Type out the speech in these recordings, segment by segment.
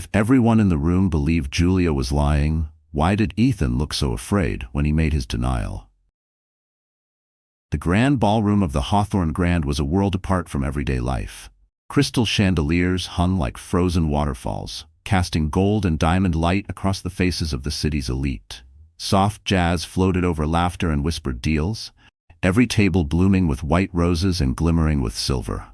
If everyone in the room believed Julia was lying, why did Ethan look so afraid when he made his denial? The grand ballroom of the Hawthorne Grand was a world apart from everyday life. Crystal chandeliers hung like frozen waterfalls, casting gold and diamond light across the faces of the city's elite. Soft jazz floated over laughter and whispered deals, every table blooming with white roses and glimmering with silver.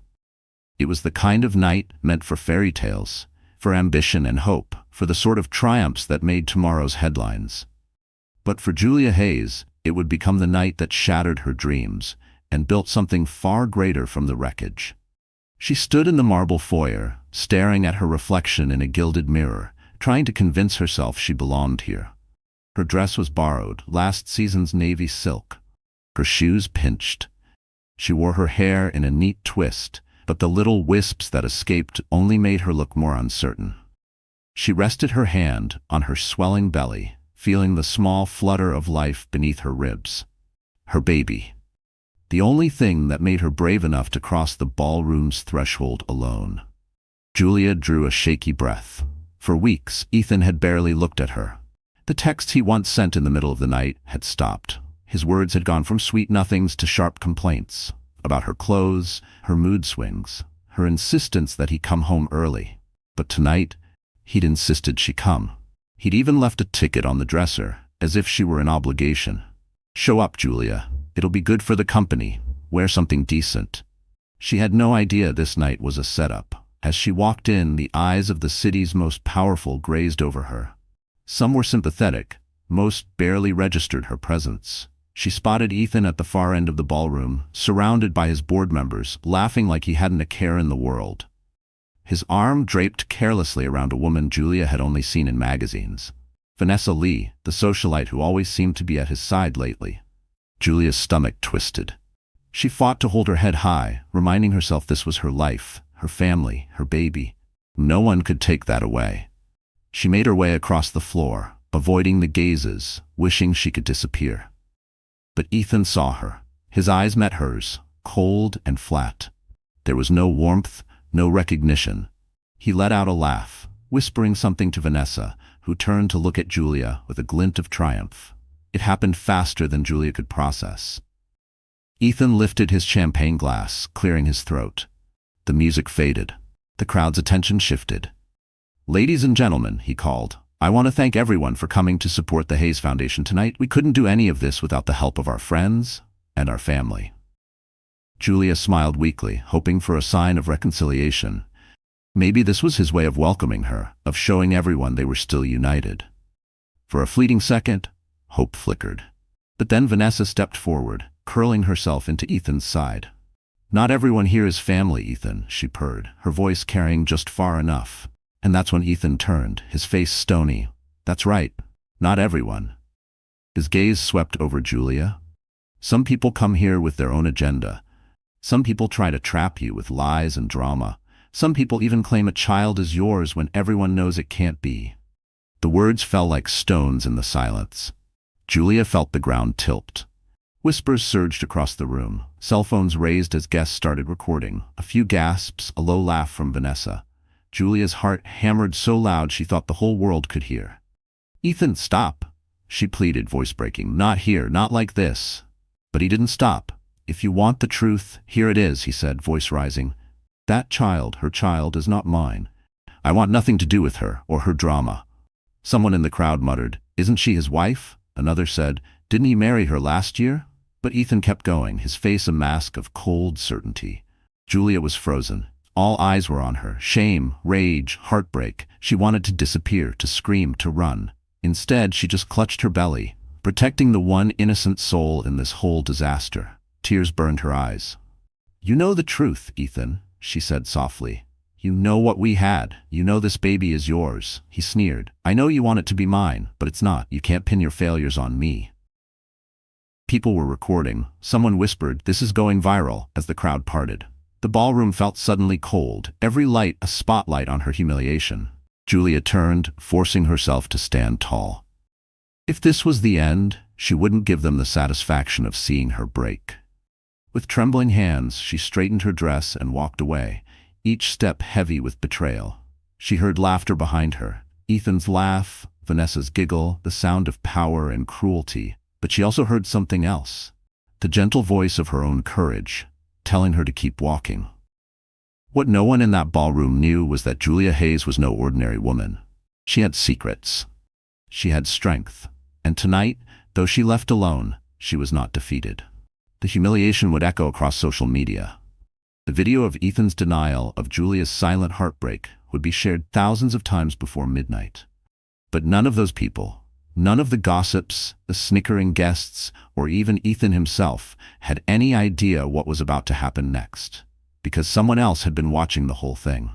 It was the kind of night meant for fairy tales, for ambition and hope, for the sort of triumphs that made tomorrow's headlines. But for Julia Hayes, it would become the night that shattered her dreams and built something far greater from the wreckage. She stood in the marble foyer, staring at her reflection in a gilded mirror, trying to convince herself she belonged here. Her dress was borrowed, last season's navy silk. Her shoes pinched. She wore her hair in a neat twist, but the little wisps that escaped only made her look more uncertain. She rested her hand on her swelling belly, feeling the small flutter of life beneath her ribs. Her baby. The only thing that made her brave enough to cross the ballroom's threshold alone. Julia drew a shaky breath. For weeks, Ethan had barely looked at her. The texts he once sent in the middle of the night had stopped. His words had gone from sweet nothings to sharp complaints about her clothes, her mood swings, her insistence that he come home early. But tonight, he'd insisted she come. He'd even left a ticket on the dresser, as if she were an obligation. "Show up, Julia. It'll be good for the company. Wear something decent." She had no idea this night was a setup. As she walked in, the eyes of the city's most powerful grazed over her. Some were sympathetic, most barely registered her presence. She spotted Ethan at the far end of the ballroom, surrounded by his board members, laughing like he hadn't a care in the world. His arm draped carelessly around a woman Julia had only seen in magazines. Vanessa Lee, the socialite who always seemed to be at his side lately. Julia's stomach twisted. She fought to hold her head high, reminding herself this was her life, her family, her baby. No one could take that away. She made her way across the floor, avoiding the gazes, wishing she could disappear. But Ethan saw her. His eyes met hers, cold and flat. There was no warmth, no recognition. He let out a laugh, whispering something to Vanessa, who turned to look at Julia with a glint of triumph. It happened faster than Julia could process. Ethan lifted his champagne glass, clearing his throat. The music faded. The crowd's attention shifted. "Ladies and gentlemen," he called, "I want to thank everyone for coming to support the Hayes Foundation tonight. We couldn't do any of this without the help of our friends and our family." Julia smiled weakly, hoping for a sign of reconciliation. Maybe this was his way of welcoming her, of showing everyone they were still united. For a fleeting second, hope flickered. But then Vanessa stepped forward, curling herself into Ethan's side. "Not everyone here is family, Ethan," she purred, her voice carrying just far enough. And that's when Ethan turned, his face stony. "That's right, not everyone." His gaze swept over Julia. "Some people come here with their own agenda. Some people try to trap you with lies and drama. Some people even claim a child is yours when everyone knows it can't be." The words fell like stones in the silence. Julia felt the ground tilt. Whispers surged across the room. Cell phones raised as guests started recording. A few gasps, a low laugh from Vanessa. Julia's heart hammered so loud she thought the whole world could hear. "Ethan, stop," she pleaded, voice breaking. "Not here, not like this." But he didn't stop. "If you want the truth, here it is," he said, voice rising. "That child, her child, is not mine. I want nothing to do with her or her drama." Someone in the crowd muttered, "Isn't she his wife?" Another said, "Didn't he marry her last year?" But Ethan kept going, his face a mask of cold certainty. Julia was frozen. All eyes were on her. Shame, rage, heartbreak. She wanted to disappear, to scream, to run. Instead, she just clutched her belly, protecting the one innocent soul in this whole disaster. Tears burned her eyes. "You know the truth, Ethan," she said softly. "You know what we had. You know this baby is yours." He sneered. "I know you want it to be mine, but it's not. You can't pin your failures on me." People were recording. Someone whispered, "This is going viral," as the crowd parted. The ballroom felt suddenly cold, every light a spotlight on her humiliation. Julia turned, forcing herself to stand tall. If this was the end, she wouldn't give them the satisfaction of seeing her break. With trembling hands, she straightened her dress and walked away, each step heavy with betrayal. She heard laughter behind her. Ethan's laugh, Vanessa's giggle, the sound of power and cruelty. But she also heard something else. The gentle voice of her own courage, telling her to keep walking. What no one in that ballroom knew was that Julia Hayes was no ordinary woman. She had secrets. She had strength. And tonight, though she left alone, she was not defeated. The humiliation would echo across social media. The video of Ethan's denial of Julia's silent heartbreak would be shared thousands of times before midnight. But none of those people, none of the gossips, the snickering guests, or even Ethan himself had any idea what was about to happen next, because someone else had been watching the whole thing.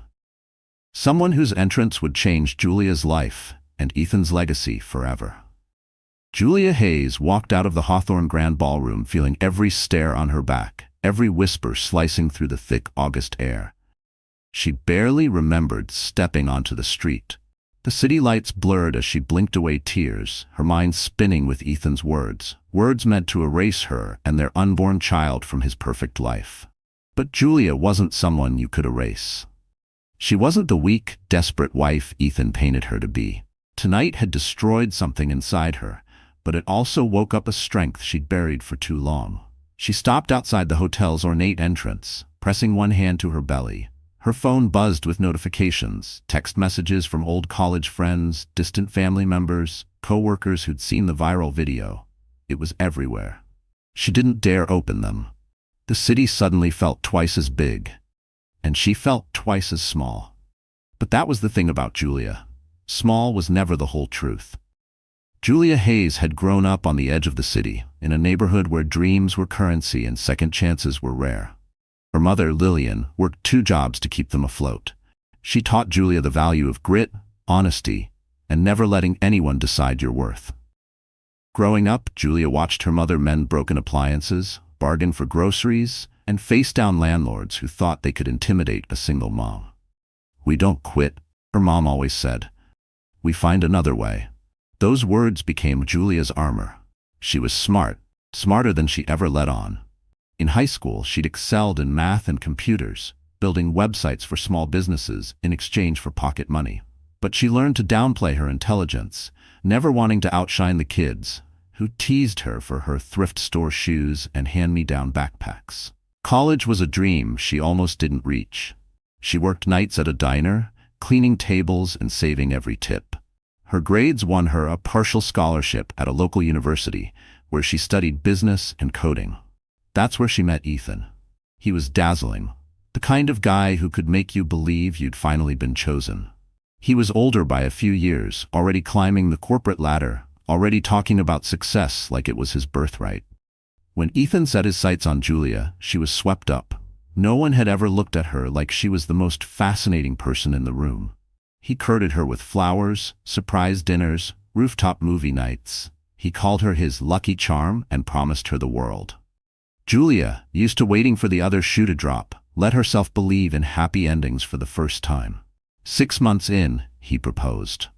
Someone whose entrance would change Julia's life and Ethan's legacy forever. Julia Hayes walked out of the Hawthorne Grand Ballroom feeling every stare on her back, every whisper slicing through the thick August air. She barely remembered stepping onto the street. The city lights blurred as she blinked away tears, her mind spinning with Ethan's words meant to erase her and their unborn child from his perfect life. But Julia wasn't someone you could erase. She wasn't the weak, desperate wife Ethan painted her to be. Tonight had destroyed something inside her, but it also woke up a strength she'd buried for too long. She stopped outside the hotel's ornate entrance, pressing one hand to her belly. Her phone buzzed with notifications, text messages from old college friends, distant family members, co-workers who'd seen the viral video. It was everywhere. She didn't dare open them. The city suddenly felt twice as big, and she felt twice as small. But that was the thing about Julia. Small was never the whole truth. Julia Hayes had grown up on the edge of the city, in a neighborhood where dreams were currency and second chances were rare. Her mother, Lillian, worked 2 jobs to keep them afloat. She taught Julia the value of grit, honesty, and never letting anyone decide your worth. Growing up, Julia watched her mother mend broken appliances, bargain for groceries, and face down landlords who thought they could intimidate a single mom. "We don't quit," her mom always said. "We find another way." Those words became Julia's armor. She was smart, smarter than she ever let on. In high school, she'd excelled in math and computers, building websites for small businesses in exchange for pocket money. But she learned to downplay her intelligence, never wanting to outshine the kids, who teased her for her thrift store shoes and hand-me-down backpacks. College was a dream she almost didn't reach. She worked nights at a diner, cleaning tables and saving every tip. Her grades won her a partial scholarship at a local university, where she studied business and coding. That's where she met Ethan. He was dazzling, the kind of guy who could make you believe you'd finally been chosen. He was older by a few years, already climbing the corporate ladder, already talking about success like it was his birthright. When Ethan set his sights on Julia, she was swept up. No one had ever looked at her like she was the most fascinating person in the room. He courted her with flowers, surprise dinners, rooftop movie nights. He called her his lucky charm and promised her the world. Julia, used to waiting for the other shoe to drop, let herself believe in happy endings for the first time. 6 months in, he proposed.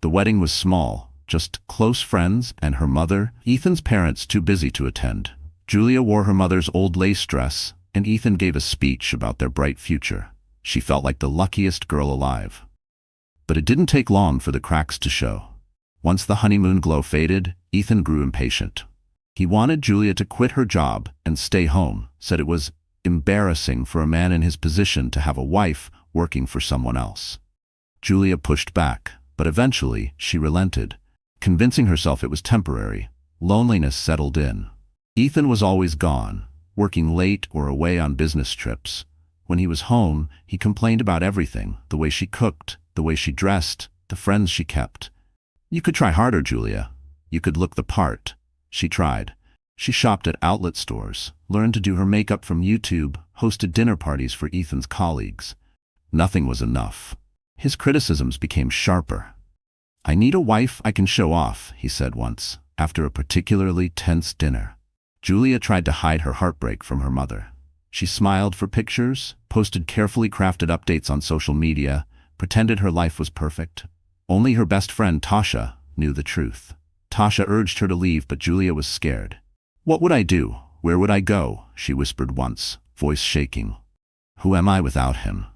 The wedding was small, just close friends and her mother, Ethan's parents too busy to attend. Julia wore her mother's old lace dress, and Ethan gave a speech about their bright future. She felt like the luckiest girl alive. But it didn't take long for the cracks to show. Once the honeymoon glow faded, Ethan grew impatient. He wanted Julia to quit her job and stay home, said it was embarrassing for a man in his position to have a wife working for someone else. Julia pushed back, but eventually she relented, convincing herself it was temporary. Loneliness settled in. Ethan was always gone, working late or away on business trips. When he was home, he complained about everything, the way she cooked, the way she dressed, the friends she kept. "You could try harder, Julia. You could look the part." She tried. She shopped at outlet stores, learned to do her makeup from YouTube, hosted dinner parties for Ethan's colleagues. Nothing was enough. His criticisms became sharper. "I need a wife I can show off," he said once, after a particularly tense dinner. Julia tried to hide her heartbreak from her mother. She smiled for pictures, posted carefully crafted updates on social media, pretended her life was perfect. Only her best friend, Tasha, knew the truth. Tasha urged her to leave, but Julia was scared. "What would I do? Where would I go?" she whispered once, voice shaking. "Who am I without him?"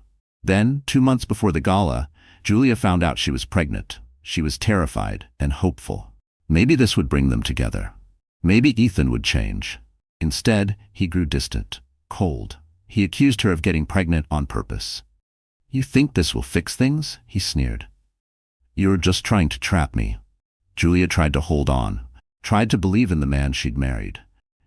Then, 2 months before the gala, Julia found out she was pregnant. She was terrified and hopeful. Maybe this would bring them together. Maybe Ethan would change. Instead, he grew distant, cold. He accused her of getting pregnant on purpose. "You think this will fix things?" he sneered. "You're just trying to trap me." Julia tried to hold on, tried to believe in the man she'd married.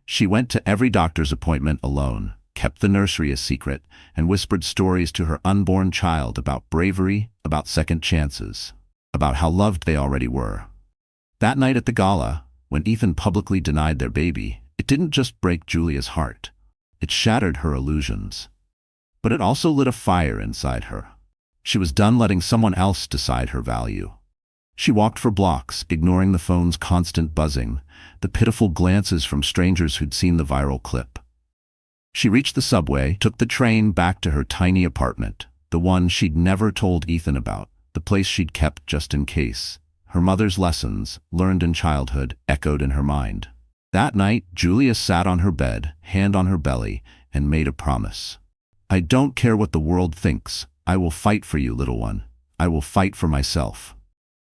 She went to every doctor's appointment alone, kept the nursery a secret, and whispered stories to her unborn child about bravery, about second chances, about how loved they already were. That night at the gala, when Ethan publicly denied their baby, it didn't just break Julia's heart. It shattered her illusions. But it also lit a fire inside her. She was done letting someone else decide her value. She walked for blocks, ignoring the phone's constant buzzing, the pitiful glances from strangers who'd seen the viral clip. She reached the subway, took the train back to her tiny apartment, the one she'd never told Ethan about, the place she'd kept just in case. Her mother's lessons, learned in childhood, echoed in her mind. That night, Julia sat on her bed, hand on her belly, and made a promise. "I don't care what the world thinks. I will fight for you, little one. I will fight for myself."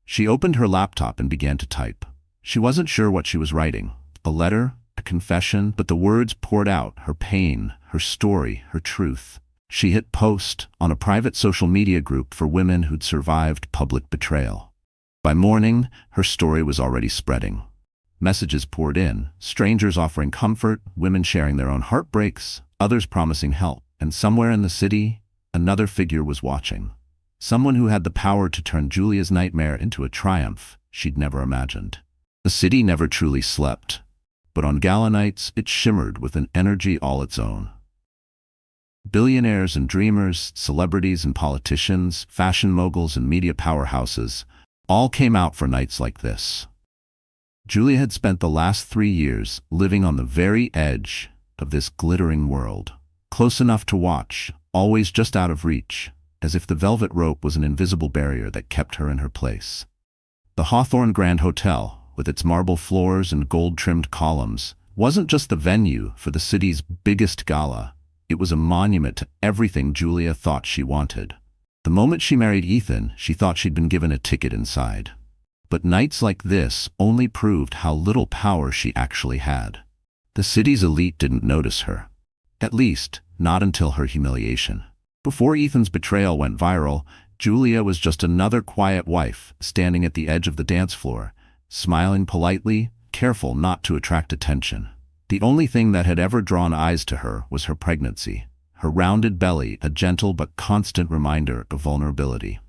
She opened her laptop and began to type. She wasn't sure what she was writing. A letter? A confession? But the words poured out, her pain, her story, her truth. She hit post on a private social media group for women who'd survived public betrayal. By morning, her story was already spreading. Messages poured in, strangers offering comfort, women sharing their own heartbreaks, others promising help. And somewhere in the city, another figure was watching. Someone who had the power to turn Julia's nightmare into a triumph she'd never imagined. The city never truly slept, but on gala nights it shimmered with an energy all its own. Billionaires and dreamers, celebrities and politicians, fashion moguls and media powerhouses, all came out for nights like this. Julia had spent the last 3 years living on the very edge of this glittering world, close enough to watch, always just out of reach, as if the velvet rope was an invisible barrier that kept her in her place. The Hawthorne Grand Hotel, with its marble floors and gold-trimmed columns, wasn't just the venue for the city's biggest gala. It was a monument to everything Julia thought she wanted. The moment she married Ethan, she thought she'd been given a ticket inside. But nights like this only proved how little power she actually had. The city's elite didn't notice her. At least, not until her humiliation. Before Ethan's betrayal went viral, Julia was just another quiet wife standing at the edge of the dance floor, smiling politely, careful not to attract attention. The only thing that had ever drawn eyes to her was her pregnancy, her rounded belly, a gentle but constant reminder of vulnerability.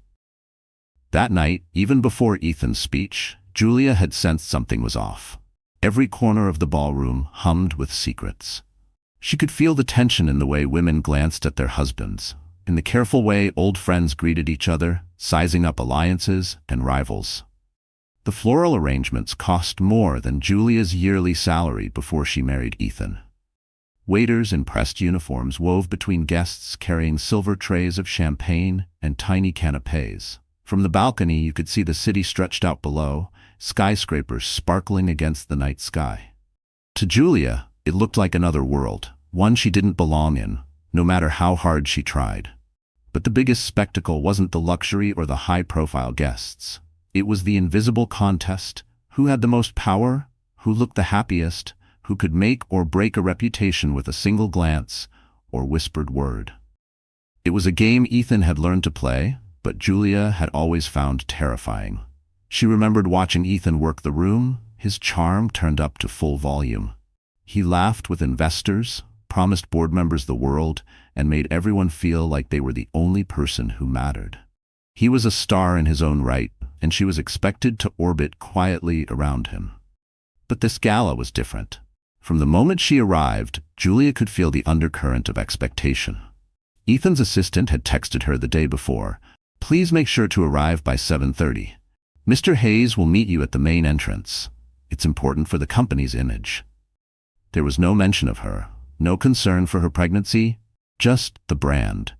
That night, even before Ethan's speech, Julia had sensed something was off. Every corner of the ballroom hummed with secrets. She could feel the tension in the way women glanced at their husbands, in the careful way old friends greeted each other, sizing up alliances and rivals. The floral arrangements cost more than Julia's yearly salary before she married Ethan. Waiters in pressed uniforms wove between guests carrying silver trays of champagne and tiny canapés. From the balcony you could see the city stretched out below, skyscrapers sparkling against the night sky. To Julia, it looked like another world, one she didn't belong in, no matter how hard she tried. But the biggest spectacle wasn't the luxury or the high-profile guests. It was the invisible contest. Who had the most power? Who looked the happiest? Who could make or break a reputation with a single glance or whispered word? It was a game Ethan had learned to play, but Julia had always found terrifying. She remembered watching Ethan work the room, his charm turned up to full volume. He laughed with investors, promised board members the world, and made everyone feel like they were the only person who mattered. He was a star in his own right, and she was expected to orbit quietly around him. But this gala was different. From the moment she arrived, Julia could feel the undercurrent of expectation. Ethan's assistant had texted her the day before, "Please make sure to arrive by 7:30. Mr. Hayes will meet you at the main entrance. It's important for the company's image." There was no mention of her, no concern for her pregnancy, just the brand.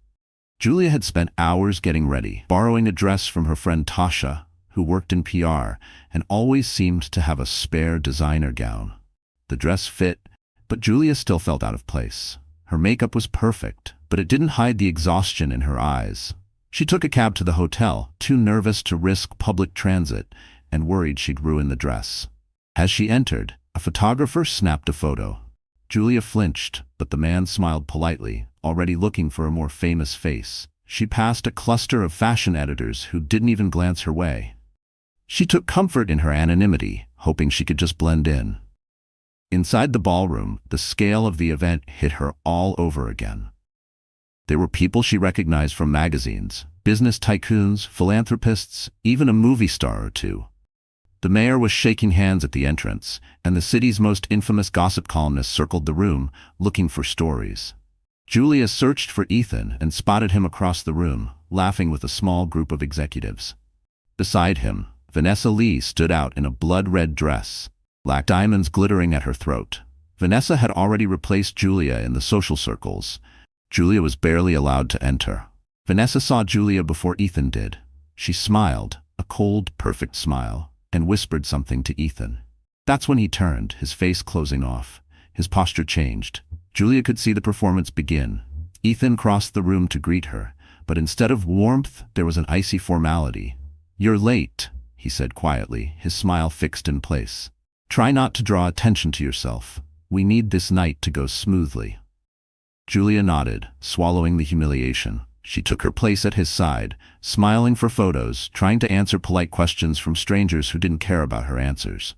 Julia had spent hours getting ready, borrowing a dress from her friend Tasha, who worked in PR, and always seemed to have a spare designer gown. The dress fit, but Julia still felt out of place. Her makeup was perfect, but it didn't hide the exhaustion in her eyes. She took a cab to the hotel, too nervous to risk public transit and worried she'd ruin the dress. As she entered, a photographer snapped a photo. Julia flinched, but the man smiled politely, already looking for a more famous face. She passed a cluster of fashion editors who didn't even glance her way. She took comfort in her anonymity, hoping she could just blend in. Inside the ballroom, the scale of the event hit her all over again. There were people she recognized from magazines, business tycoons, philanthropists, even a movie star or two. The mayor was shaking hands at the entrance, and the city's most infamous gossip columnist circled the room, looking for stories. Julia searched for Ethan and spotted him across the room, laughing with a small group of executives. Beside him, Vanessa Lee stood out in a blood-red dress, black diamonds glittering at her throat. Vanessa had already replaced Julia in the social circles. Julia was barely allowed to enter. Vanessa saw Julia before Ethan did. She smiled, a cold, perfect smile, and whispered something to Ethan. That's when he turned, his face closing off. His posture changed. Julia could see the performance begin. Ethan crossed the room to greet her, but instead of warmth, there was an icy formality. "You're late," he said quietly, his smile fixed in place. "Try not to draw attention to yourself. We need this night to go smoothly." Julia nodded, swallowing the humiliation. She took her place at his side, smiling for photos, trying to answer polite questions from strangers who didn't care about her answers.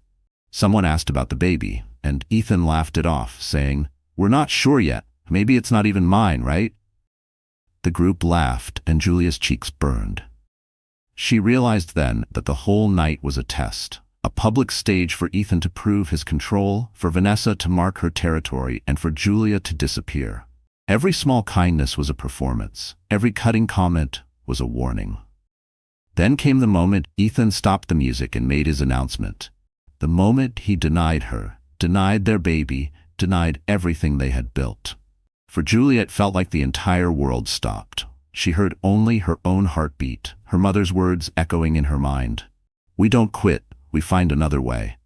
Someone asked about the baby, and Ethan laughed it off, saying, "We're not sure yet. Maybe it's not even mine, right?" The group laughed, and Julia's cheeks burned. She realized then that the whole night was a test, a public stage for Ethan to prove his control, for Vanessa to mark her territory, and for Julia to disappear. Every small kindness was a performance. Every cutting comment was a warning. Then came the moment Ethan stopped the music and made his announcement. The moment he denied her, denied their baby, denied everything they had built. For Julia, it felt like the entire world stopped. She heard only her own heartbeat, her mother's words echoing in her mind. "We don't quit, we find another way."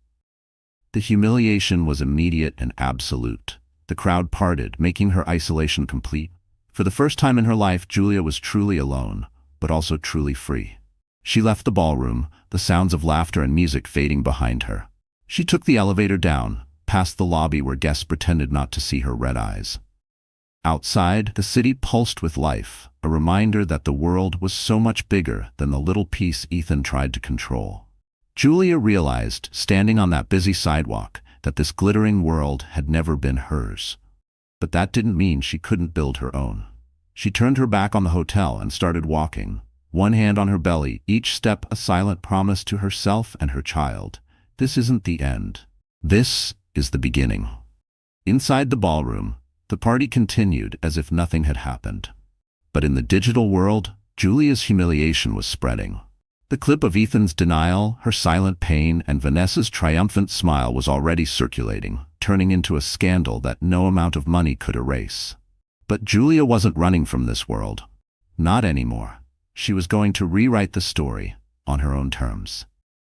The humiliation was immediate and absolute. The crowd parted, making her isolation complete. For the first time in her life, Julia was truly alone, but also truly free. She left the ballroom, the sounds of laughter and music fading behind her. She took the elevator down, past the lobby where guests pretended not to see her red eyes. Outside, the city pulsed with life, a reminder that the world was so much bigger than the little piece Ethan tried to control. Julia realized, standing on that busy sidewalk, that this glittering world had never been hers. But that didn't mean she couldn't build her own. She turned her back on the hotel and started walking, one hand on her belly, each step a silent promise to herself and her child. This isn't the end. This is the beginning. Inside the ballroom, the party continued as if nothing had happened. But in the digital world, Julia's humiliation was spreading. The clip of Ethan's denial, her silent pain, and Vanessa's triumphant smile was already circulating, turning into a scandal that no amount of money could erase. But Julia wasn't running from this world. Not anymore. She was going to rewrite the story on her own terms.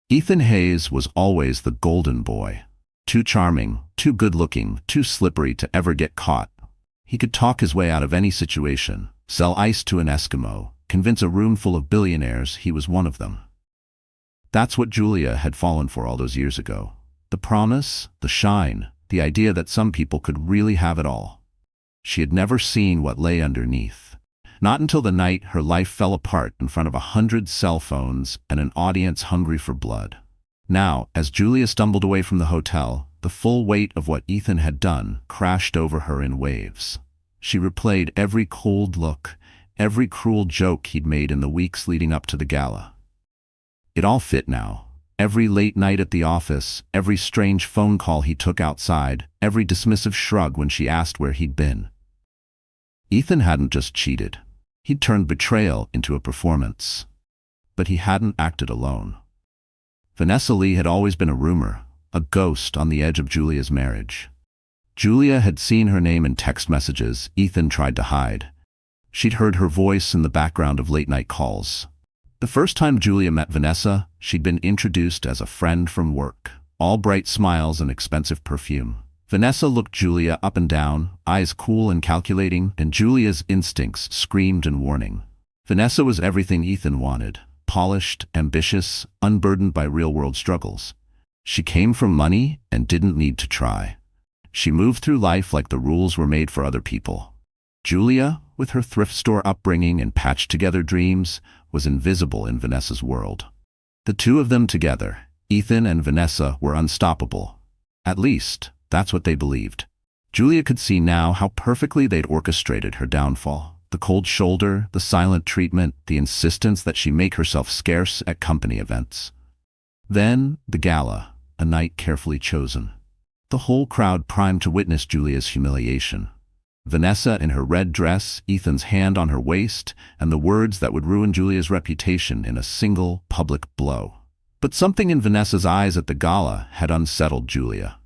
Ethan Hayes was always the golden boy. Too charming, too good-looking, too slippery to ever get caught. He could talk his way out of any situation, sell ice to an Eskimo, convince a room full of billionaires he was one of them. That's what Julia had fallen for all those years ago. The promise, the shine, the idea that some people could really have it all. She had never seen what lay underneath. Not until the night her life fell apart in front of 100 cell phones and an audience hungry for blood. Now, as Julia stumbled away from the hotel, the full weight of what Ethan had done crashed over her in waves. She replayed every cold look, every cruel joke he'd made in the weeks leading up to the gala. It all fit now. Every late night at the office, every strange phone call he took outside, every dismissive shrug when she asked where he'd been. Ethan hadn't just cheated. He'd turned betrayal into a performance. But he hadn't acted alone. Vanessa Lee had always been a rumor, a ghost on the edge of Julia's marriage. Julia had seen her name in text messages Ethan tried to hide. She'd heard her voice in the background of late-night calls. The first time Julia met Vanessa, she'd been introduced as a friend from work, all bright smiles and expensive perfume. Vanessa looked Julia up and down, eyes cool and calculating, and Julia's instincts screamed in warning. Vanessa was everything Ethan wanted: polished, ambitious, unburdened by real-world struggles. She came from money and didn't need to try. She moved through life like the rules were made for other people. Julia, with her thrift store upbringing and patched-together dreams, was invisible in Vanessa's world. The two of them together, Ethan and Vanessa, were unstoppable. At least, that's what they believed. Julia could see now how perfectly they'd orchestrated her downfall. The cold shoulder, the silent treatment, the insistence that she make herself scarce at company events. Then, the gala, a night carefully chosen. The whole crowd primed to witness Julia's humiliation. Vanessa in her red dress, Ethan's hand on her waist, and the words that would ruin Julia's reputation in a single public blow. But something in Vanessa's eyes at the gala had unsettled Julia.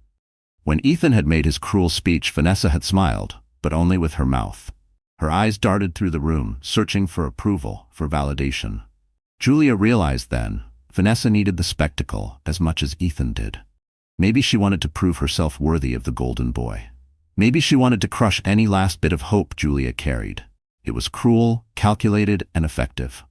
When Ethan had made his cruel speech, Vanessa had smiled, but only with her mouth. Her eyes darted through the room, searching for approval, for validation. Julia realized then, Vanessa needed the spectacle as much as Ethan did. Maybe she wanted to prove herself worthy of the golden boy. Maybe she wanted to crush any last bit of hope Julia carried. It was cruel, calculated, and effective.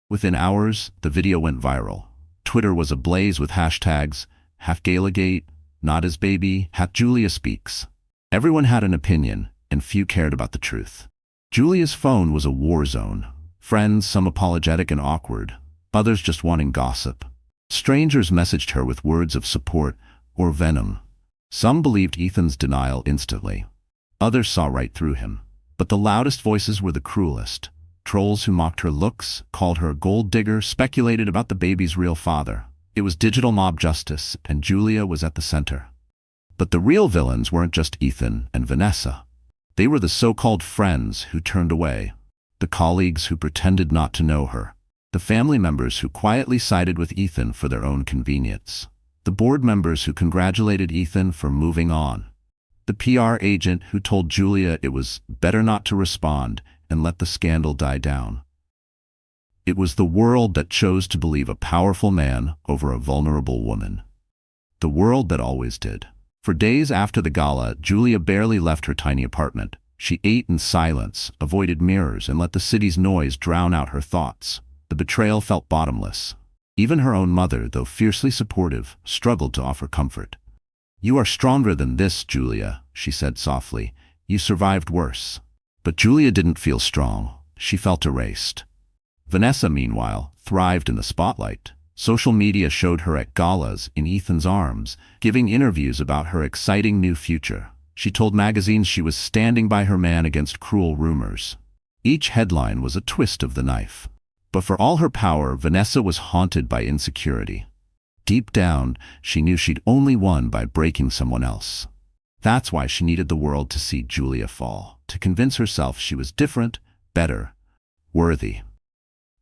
Within hours, the video went viral. Twitter was ablaze with hashtags, #GalaGate, not his baby, #Julia speaks. Everyone had an opinion, and few cared about the truth. Julia's phone was a war zone. Friends, some apologetic and awkward, others just wanting gossip. Strangers messaged her with words of support or venom. Some believed Ethan's denial instantly. Others saw right through him. But the loudest voices were the cruelest. Trolls who mocked her looks, called her a gold digger, speculated about the baby's real father. It was digital mob justice, and Julia was at the center. But the real villains weren't just Ethan and Vanessa. They were the so-called friends who turned away, the colleagues who pretended not to know her, the family members who quietly sided with Ethan for their own convenience, the board members who congratulated Ethan for moving on, the PR agent who told Julia it was better not to respond and let the scandal die down. It was the world that chose to believe a powerful man over a vulnerable woman. The world that always did. For days after the gala, Julia barely left her tiny apartment. She ate in silence, avoided mirrors, and let the city's noise drown out her thoughts. The betrayal felt bottomless. Even her own mother, though fiercely supportive, struggled to offer comfort. "You are stronger than this, Julia," she said softly. "You survived worse." But Julia didn't feel strong. She felt erased. Vanessa, meanwhile, thrived in the spotlight. Social media showed her at galas, in Ethan's arms, giving interviews about her exciting new future. She told magazines she was standing by her man against cruel rumors. Each headline was a twist of the knife. But for all her power, Vanessa was haunted by insecurity. Deep down, she knew she'd only won by breaking someone else. That's why she needed the world to see Julia fall, to convince herself she was different, better, worthy.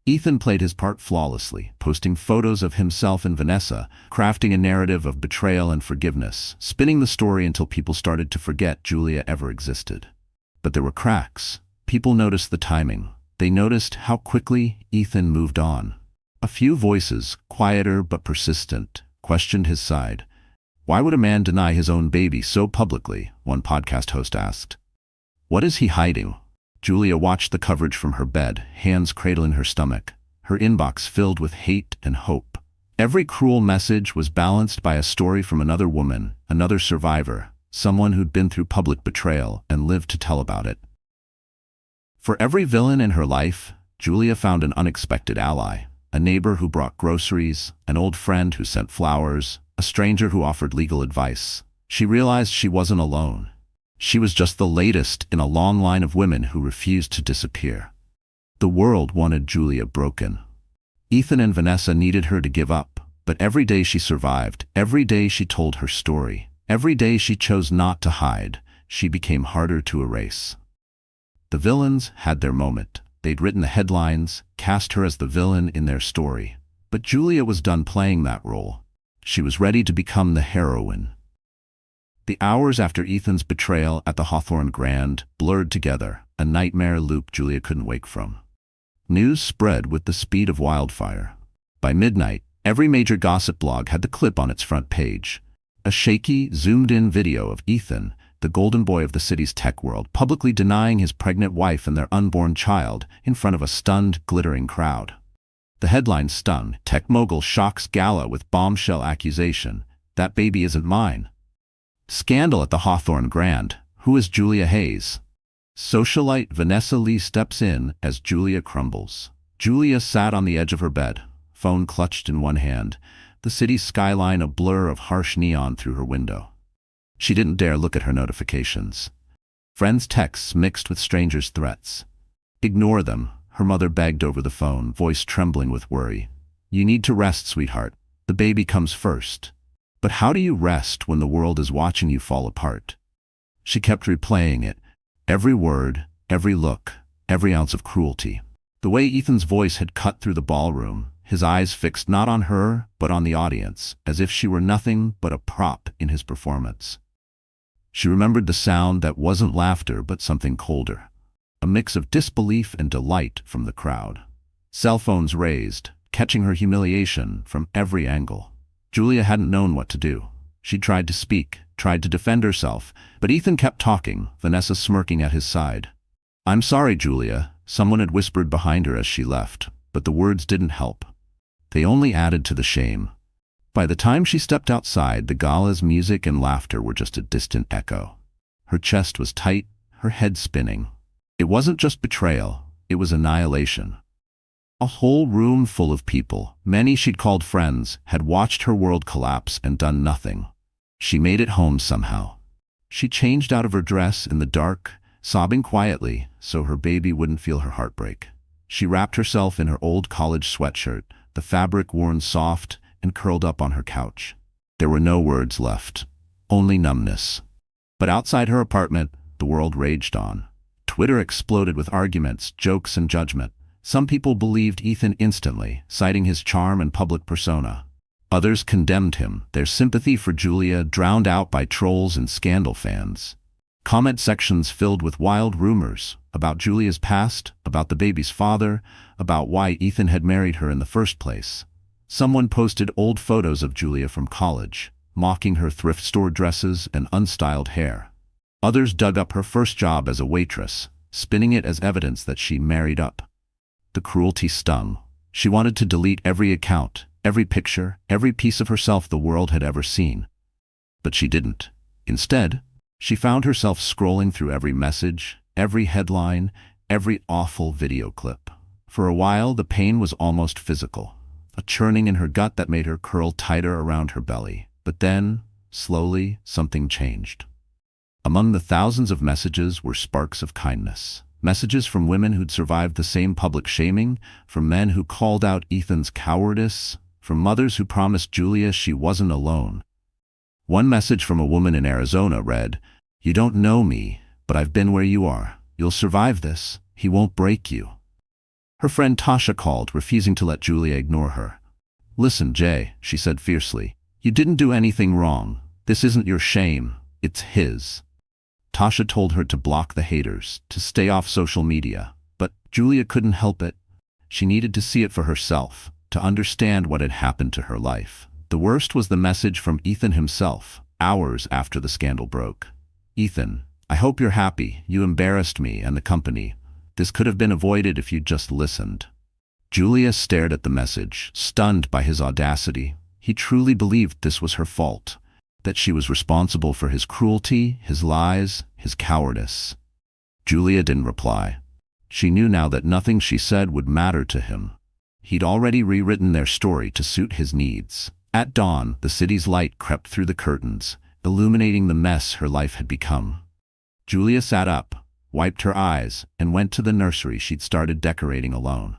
Ethan played his part flawlessly, posting photos of himself and Vanessa, crafting a narrative of betrayal and forgiveness, spinning the story until people started to forget Julia ever existed. But there were cracks. People noticed the timing. They noticed how quickly Ethan moved on. A few voices, quieter but persistent, questioned his side. "Why would a man deny his own baby so publicly?" one podcast host asked. "What is he hiding?" Julia watched the coverage from her bed, hands cradling her stomach, her inbox filled with hate and hope. Every cruel message was balanced by a story from another woman, another survivor, someone who'd been through public betrayal and lived to tell about it. For every villain in her life, Julia found an unexpected ally, a neighbor who brought groceries, an old friend who sent flowers, a stranger who offered legal advice. She realized she wasn't alone. She was just the latest in a long line of women who refused to disappear. The world wanted Julia broken. Ethan and Vanessa needed her to give up, but every day she survived, every day she told her story, every day she chose not to hide, she became harder to erase. The villains had their moment. They'd written the headlines, cast her as the villain in their story. But Julia was done playing that role. She was ready to become the heroine. The hours after Ethan's betrayal at the Hawthorne Grand blurred together, a nightmare loop Julia couldn't wake from. News spread with the speed of wildfire. By midnight, every major gossip blog had the clip on its front page. A shaky, zoomed-in video of Ethan, the golden boy of the city's tech world, publicly denying his pregnant wife and their unborn child in front of a stunned, glittering crowd. The headline stung: Tech mogul shocks gala with bombshell accusation. That baby isn't mine. Scandal at the Hawthorne Grand. Who is Julia Hayes? Socialite Vanessa Lee steps in as Julia crumbles. Julia sat on the edge of her bed, phone clutched in one hand, the city's skyline a blur of harsh neon through her window. She didn't dare look at her notifications. Friends' texts mixed with strangers' threats. Ignore them, her mother begged over the phone, voice trembling with worry. You need to rest, sweetheart. The baby comes first. But how do you rest when the world is watching you fall apart? She kept replaying it. Every word, every look, every ounce of cruelty. The way Ethan's voice had cut through the ballroom, his eyes fixed not on her, but on the audience, as if she were nothing but a prop in his performance. She remembered the sound that wasn't laughter but something colder. A mix of disbelief and delight from the crowd. Cell phones raised, catching her humiliation from every angle. Julia hadn't known what to do. She tried to speak, tried to defend herself, but Ethan kept talking, Vanessa smirking at his side. I'm sorry, Julia, someone had whispered behind her as she left, but the words didn't help. They only added to the shame. By the time she stepped outside, the gala's music and laughter were just a distant echo. Her chest was tight, her head spinning. It wasn't just betrayal, it was annihilation. A whole room full of people, many she'd called friends, had watched her world collapse and done nothing. She made it home somehow. She changed out of her dress in the dark, sobbing quietly so her baby wouldn't feel her heartbreak. She wrapped herself in her old college sweatshirt, the fabric worn soft and curled up on her couch. There were no words left, only numbness. But outside her apartment, the world raged on. Twitter exploded with arguments, jokes, and judgment. Some people believed Ethan instantly, citing his charm and public persona. Others condemned him, their sympathy for Julia drowned out by trolls and scandal fans. Comment sections filled with wild rumors about Julia's past, about the baby's father, about why Ethan had married her in the first place. Someone posted old photos of Julia from college, mocking her thrift store dresses and unstyled hair. Others dug up her first job as a waitress, spinning it as evidence that she married up. The cruelty stung. She wanted to delete every account, every picture, every piece of herself the world had ever seen. But she didn't. Instead, she found herself scrolling through every message, every headline, every awful video clip. For a while, the pain was almost physical, a churning in her gut that made her curl tighter around her belly. But then, slowly, something changed. Among the thousands of messages were sparks of kindness. Messages from women who'd survived the same public shaming, from men who called out Ethan's cowardice, from mothers who promised Julia she wasn't alone. One message from a woman in Arizona read, "You don't know me, but I've been where you are. You'll survive this. He won't break you." Her friend Tasha called, refusing to let Julia ignore her. "Listen, Jay," she said fiercely. "You didn't do anything wrong. This isn't your shame. It's his." Tasha told her to block the haters, to stay off social media. But Julia couldn't help it. She needed to see it for herself, to understand what had happened to her life. The worst was the message from Ethan himself, hours after the scandal broke. "Ethan, I hope you're happy. You embarrassed me and the company. This could have been avoided if you'd just listened." Julia stared at the message, stunned by his audacity. He truly believed this was her fault, that she was responsible for his cruelty, his lies, his cowardice. Julia didn't reply. She knew now that nothing she said would matter to him. He'd already rewritten their story to suit his needs. At dawn, the city's light crept through the curtains, illuminating the mess her life had become. Julia sat up, wiped her eyes, and went to the nursery she'd started decorating alone.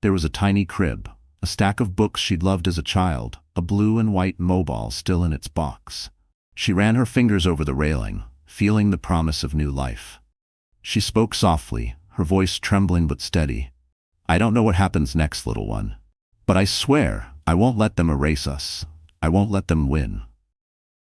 There was a tiny crib, a stack of books she'd loved as a child, a blue and white mobile still in its box. She ran her fingers over the railing, feeling the promise of new life. She spoke softly, her voice trembling but steady. "I don't know what happens next, little one. But I swear, I won't let them erase us. I won't let them win."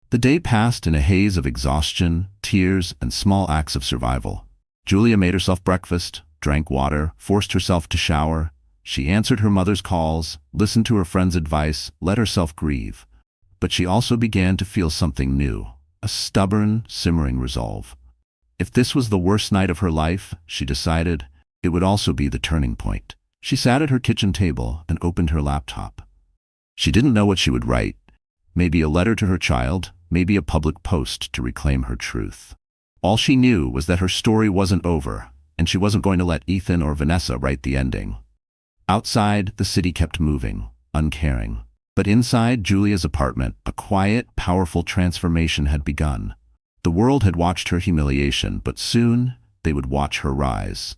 The day passed in a haze of exhaustion, tears, and small acts of survival. Julia made herself breakfast, drank water, forced herself to shower. She answered her mother's calls, listened to her friends' advice, let herself grieve. But she also began to feel something new, a stubborn, simmering resolve. If this was the worst night of her life, she decided, it would also be the turning point. She sat at her kitchen table and opened her laptop. She didn't know what she would write. Maybe a letter to her child, maybe a public post to reclaim her truth. All she knew was that her story wasn't over, and she wasn't going to let Ethan or Vanessa write the ending. Outside, the city kept moving, uncaring. But inside Julia's apartment, a quiet, powerful transformation had begun. The world had watched her humiliation, but soon they would watch her rise.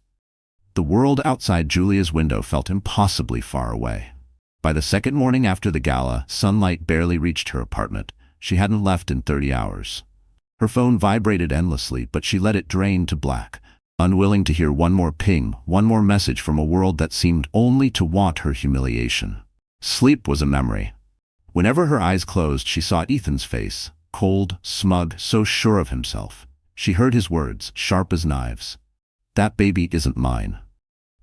The world outside Julia's window felt impossibly far away. By the second morning after the gala, sunlight barely reached her apartment. She hadn't left in 30 hours. Her phone vibrated endlessly, but she let it drain to black, unwilling to hear one more ping, one more message from a world that seemed only to want her humiliation. Sleep was a memory. Whenever her eyes closed, she saw Ethan's face, cold, smug, so sure of himself. She heard his words, sharp as knives. "That baby isn't mine."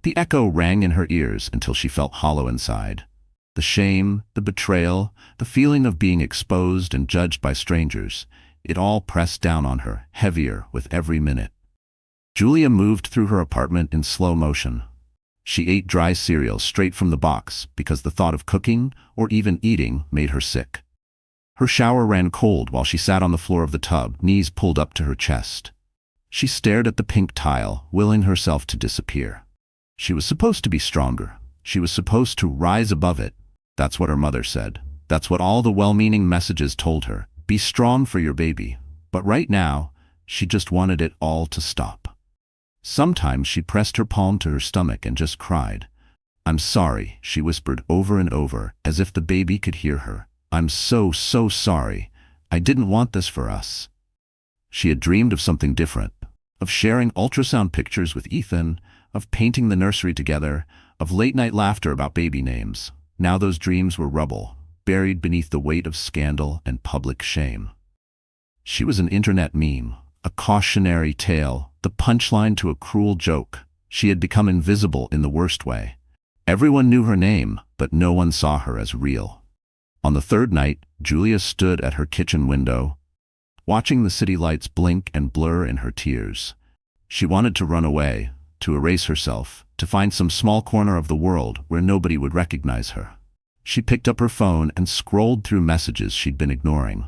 The echo rang in her ears until she felt hollow inside. The shame, the betrayal, the feeling of being exposed and judged by strangers, it all pressed down on her, heavier with every minute. Julia moved through her apartment in slow motion. She ate dry cereal straight from the box because the thought of cooking or even eating made her sick. Her shower ran cold while she sat on the floor of the tub, knees pulled up to her chest. She stared at the pink tile, willing herself to disappear. She was supposed to be stronger. She was supposed to rise above it. That's what her mother said. That's what all the well-meaning messages told her. Be strong for your baby. But right now, she just wanted it all to stop. Sometimes she pressed her palm to her stomach and just cried. "I'm sorry," she whispered over and over, as if the baby could hear her. "I'm so sorry. I didn't want this for us." She had dreamed of something different, of sharing ultrasound pictures with Ethan, of painting the nursery together, of late-night laughter about baby names. Now those dreams were rubble, buried beneath the weight of scandal and public shame. She was an internet meme, a cautionary tale, the punchline to a cruel joke. She had become invisible in the worst way. Everyone knew her name, but no one saw her as real. On the third night, Julia stood at her kitchen window, watching the city lights blink and blur in her tears. She wanted to run away, to erase herself, to find some small corner of the world where nobody would recognize her. She picked up her phone and scrolled through messages she'd been ignoring.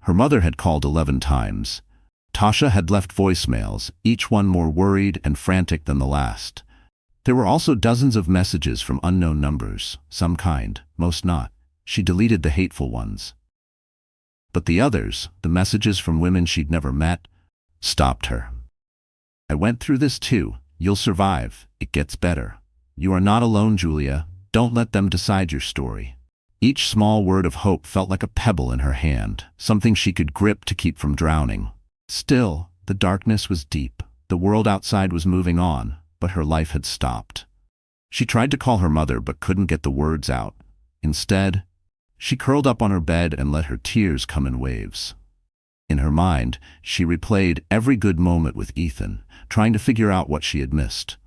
Her mother had called 11 times. Tasha had left voicemails, each one more worried and frantic than the last. There were also dozens of messages from unknown numbers, some kind, most not. She deleted the hateful ones. But the others, the messages from women she'd never met, stopped her. "I went through this too. You'll survive. It gets better. You are not alone, Julia. Don't let them decide your story." Each small word of hope felt like a pebble in her hand, something she could grip to keep from drowning. Still, the darkness was deep. The world outside was moving on, but her life had stopped. She tried to call her mother but couldn't get the words out. Instead, she curled up on her bed and let her tears come in waves. In her mind, she replayed every good moment with Ethan, trying to figure out what she had missed.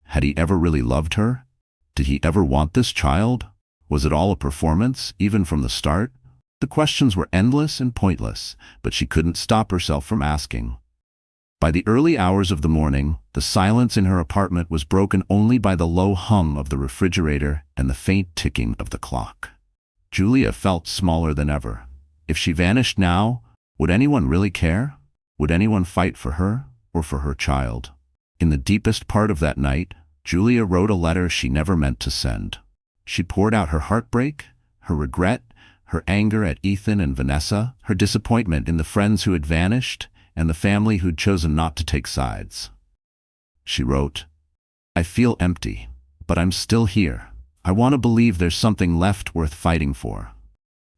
Had he ever really loved her? Did he ever want this child? Was it all a performance, even from the start? The questions were endless and pointless, but she couldn't stop herself from asking. By the early hours of the morning, the silence in her apartment was broken only by the low hum of the refrigerator and the faint ticking of the clock. Julia felt smaller than ever. If she vanished now, would anyone really care? Would anyone fight for her or for her child? In the deepest part of that night, Julia wrote a letter she never meant to send. She poured out her heartbreak, her regret, her anger at Ethan and Vanessa, her disappointment in the friends who had vanished, and the family who'd chosen not to take sides. She wrote, "I feel empty, but I'm still here. I want to believe there's something left worth fighting for."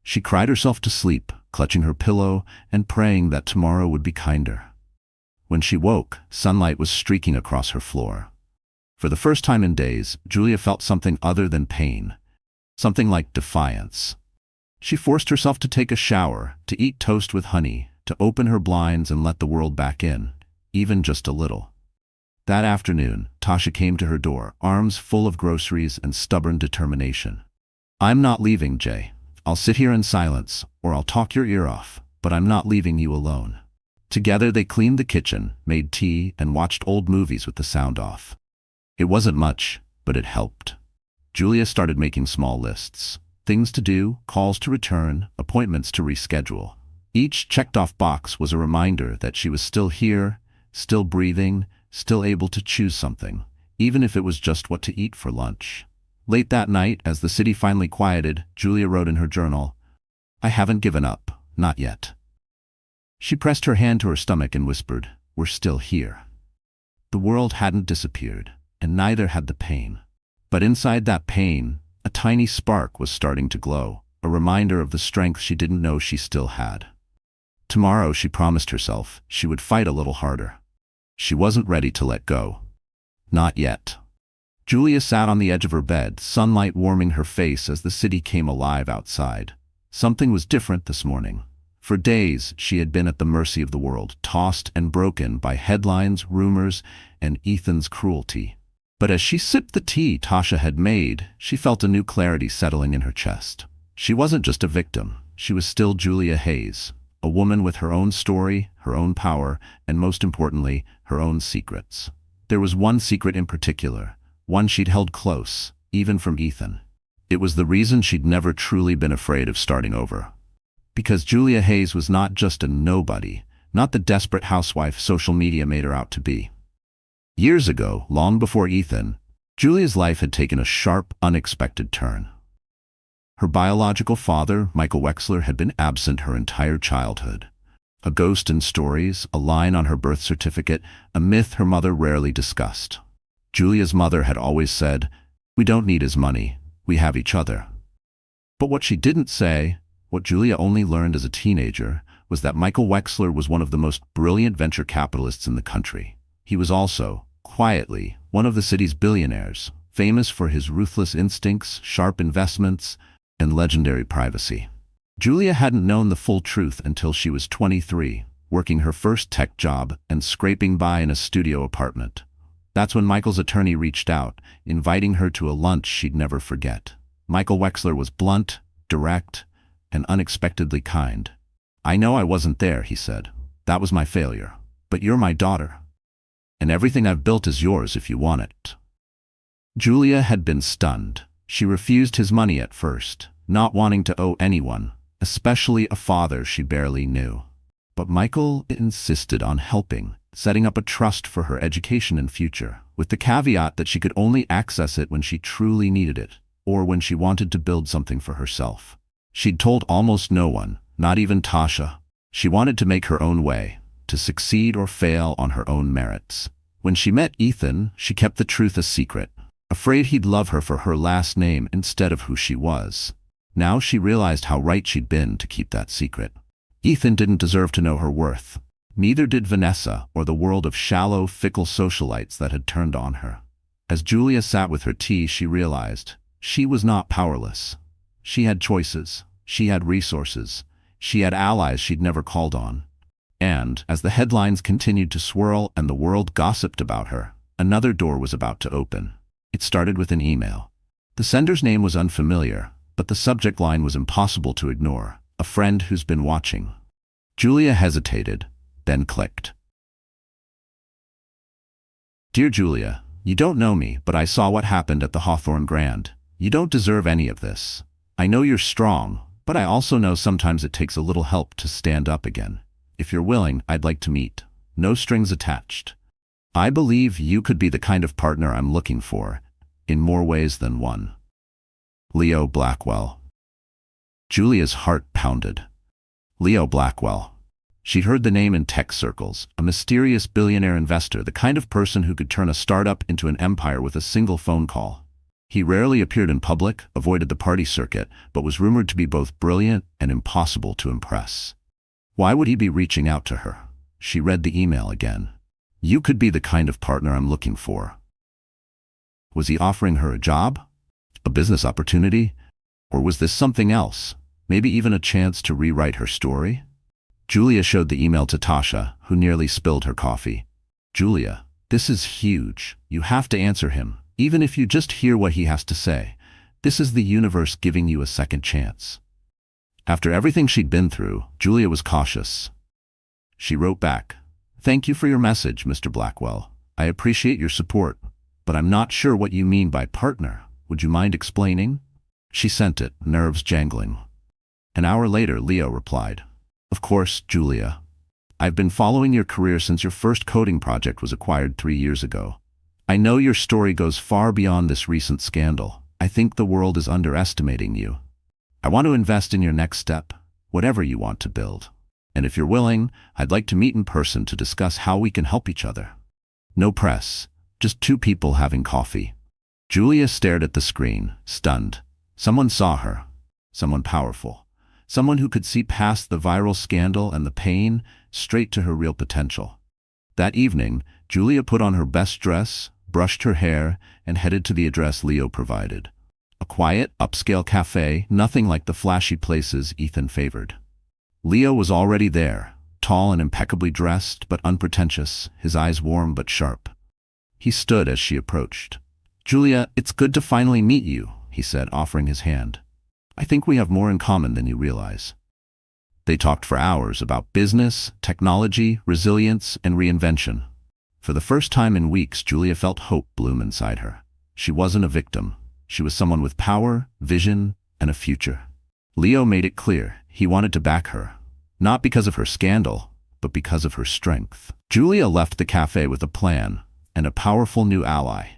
She cried herself to sleep, clutching her pillow and praying that tomorrow would be kinder. When she woke, sunlight was streaking across her floor. For the first time in days, Julia felt something other than pain, something like defiance. She forced herself to take a shower, to eat toast with honey, to open her blinds and let the world back in, even just a little. That afternoon, Tasha came to her door, arms full of groceries and stubborn determination. "I'm not leaving, Jay. I'll sit here in silence, or I'll talk your ear off. but I'm not leaving you alone. Together they cleaned the kitchen, made tea, and watched old movies with the sound off. It wasn't much, but it helped. Julia started making small lists. Things to do, calls to return, appointments to reschedule. Each checked-off box was a reminder that she was still here, still breathing, still able to choose something, even if it was just what to eat for lunch. Late that night, as the city finally quieted, Julia wrote in her journal, "I haven't given up, not yet." She pressed her hand to her stomach and whispered, "We're still here." The world hadn't disappeared, and neither had the pain. But inside that pain, a tiny spark was starting to glow, a reminder of the strength she didn't know she still had. Tomorrow, she promised herself, she would fight a little harder. She wasn't ready to let go. Not yet. Julia sat on the edge of her bed, sunlight warming her face as the city came alive outside. Something was different this morning. For days, she had been at the mercy of the world, tossed and broken by headlines, rumors, and Ethan's cruelty. But as she sipped the tea Tasha had made, she felt a new clarity settling in her chest. She wasn't just a victim. She was still Julia Hayes, a woman with her own story, her own power, and most importantly, her own secrets. There was one secret in particular, one she'd held close, even from Ethan. It was the reason she'd never truly been afraid of starting over. Because Julia Hayes was not just a nobody, not the desperate housewife social media made her out to be. Years ago, long before Ethan, Julia's life had taken a sharp, unexpected turn. Her biological father, Michael Wexler, had been absent her entire childhood. A ghost in stories, a line on her birth certificate, a myth her mother rarely discussed. Julia's mother had always said, "We don't need his money, we have each other." But what she didn't say, what Julia only learned as a teenager, was that Michael Wexler was one of the most brilliant venture capitalists in the country. He was also, quietly, one of the city's billionaires, famous for his ruthless instincts, sharp investments, and legendary privacy. Julia hadn't known the full truth until she was 23, working her first tech job and scraping by in a studio apartment. That's when Michael's attorney reached out, inviting her to a lunch she'd never forget. Michael Wexler was blunt, direct, and unexpectedly kind. "I know I wasn't there," he said. "That was my failure. But you're my daughter. And everything I've built is yours if you want it." Julia had been stunned. She refused his money at first, not wanting to owe anyone, especially a father she barely knew. But Michael insisted on helping, setting up a trust for her education and future, with the caveat that she could only access it when she truly needed it, or when she wanted to build something for herself. She'd told almost no one, not even Tasha. She wanted to make her own way, to succeed or fail on her own merits. When she met Ethan, she kept the truth a secret, afraid he'd love her for her last name instead of who she was. Now she realized how right she'd been to keep that secret. Ethan didn't deserve to know her worth. Neither did Vanessa or the world of shallow, fickle socialites that had turned on her. As Julia sat with her tea, she realized she was not powerless. She had choices. She had resources. She had allies she'd never called on. And, as the headlines continued to swirl and the world gossiped about her, another door was about to open. It started with an email. The sender's name was unfamiliar, but the subject line was impossible to ignore. "A friend who's been watching." Julia hesitated, then clicked. "Dear Julia, you don't know me, but I saw what happened at the Hawthorne Grand. You don't deserve any of this. I know you're strong, but I also know sometimes it takes a little help to stand up again. If you're willing, I'd like to meet. No strings attached. I believe you could be the kind of partner I'm looking for, in more ways than one. Leo Blackwell." Julia's heart pounded. Leo Blackwell. She'd heard the name in tech circles, a mysterious billionaire investor, the kind of person who could turn a startup into an empire with a single phone call. He rarely appeared in public, avoided the party circuit, but was rumored to be both brilliant and impossible to impress. Why would he be reaching out to her? She read the email again. "You could be the kind of partner I'm looking for." Was he offering her a job? A business opportunity? Or was this something else? Maybe even a chance to rewrite her story? Julia showed the email to Tasha, who nearly spilled her coffee. "Julia, this is huge. You have to answer him, even if you just hear what he has to say. This is the universe giving you a second chance." After everything she'd been through, Julia was cautious. She wrote back, "Thank you for your message, Mr. Blackwell. I appreciate your support, but I'm not sure what you mean by partner. Would you mind explaining?" She sent it, nerves jangling. An hour later, Leo replied, "Of course, Julia. I've been following your career since your first coding project was acquired 3 years ago. I know your story goes far beyond this recent scandal. I think the world is underestimating you. I want to invest in your next step, whatever you want to build. And if you're willing, I'd like to meet in person to discuss how we can help each other. No press, just 2 people having coffee." Julia stared at the screen, stunned. Someone saw her. Someone powerful. Someone who could see past the viral scandal and the pain, straight to her real potential. That evening, Julia put on her best dress, brushed her hair, and headed to the address Leo provided. A quiet, upscale cafe, nothing like the flashy places Ethan favored. Leo was already there, tall and impeccably dressed, but unpretentious, his eyes warm but sharp. He stood as she approached. "Julia, it's good to finally meet you," he said, offering his hand. "I think we have more in common than you realize." They talked for hours about business, technology, resilience, and reinvention. For the first time in weeks, Julia felt hope bloom inside her. She wasn't a victim. She was someone with power, vision, and a future. Leo made it clear he wanted to back her, not because of her scandal, but because of her strength. Julia left the cafe with a plan and a powerful new ally.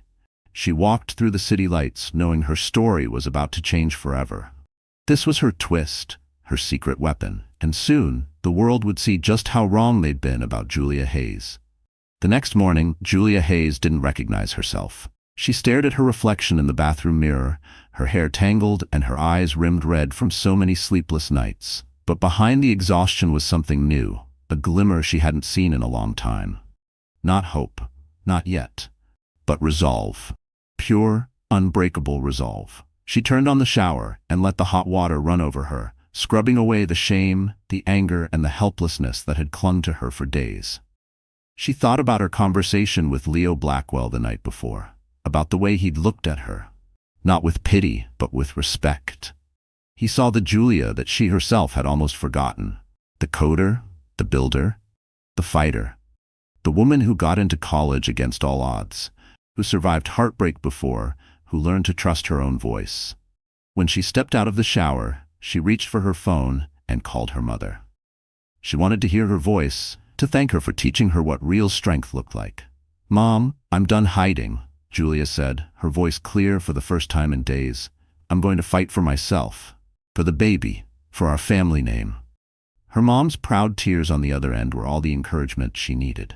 She walked through the city lights, knowing her story was about to change forever. This was her twist, her secret weapon, and soon the world would see just how wrong they'd been about Julia Hayes. The next morning, Julia Hayes didn't recognize herself. She stared at her reflection in the bathroom mirror, her hair tangled and her eyes rimmed red from so many sleepless nights. But behind the exhaustion was something new, a glimmer she hadn't seen in a long time. Not hope, not yet, but resolve. Pure, unbreakable resolve. She turned on the shower and let the hot water run over her, scrubbing away the shame, the anger, and the helplessness that had clung to her for days. She thought about her conversation with Leo Blackwell the night before, about the way he'd looked at her, not with pity, but with respect. He saw the Julia that she herself had almost forgotten, the coder, the builder, the fighter, the woman who got into college against all odds, who survived heartbreak before, who learned to trust her own voice. When she stepped out of the shower, she reached for her phone and called her mother. She wanted to hear her voice, to thank her for teaching her what real strength looked like. "Mom, I'm done hiding," Julia said, her voice clear for the first time in days. "I'm going to fight for myself, for the baby, for our family name." Her mom's proud tears on the other end were all the encouragement she needed.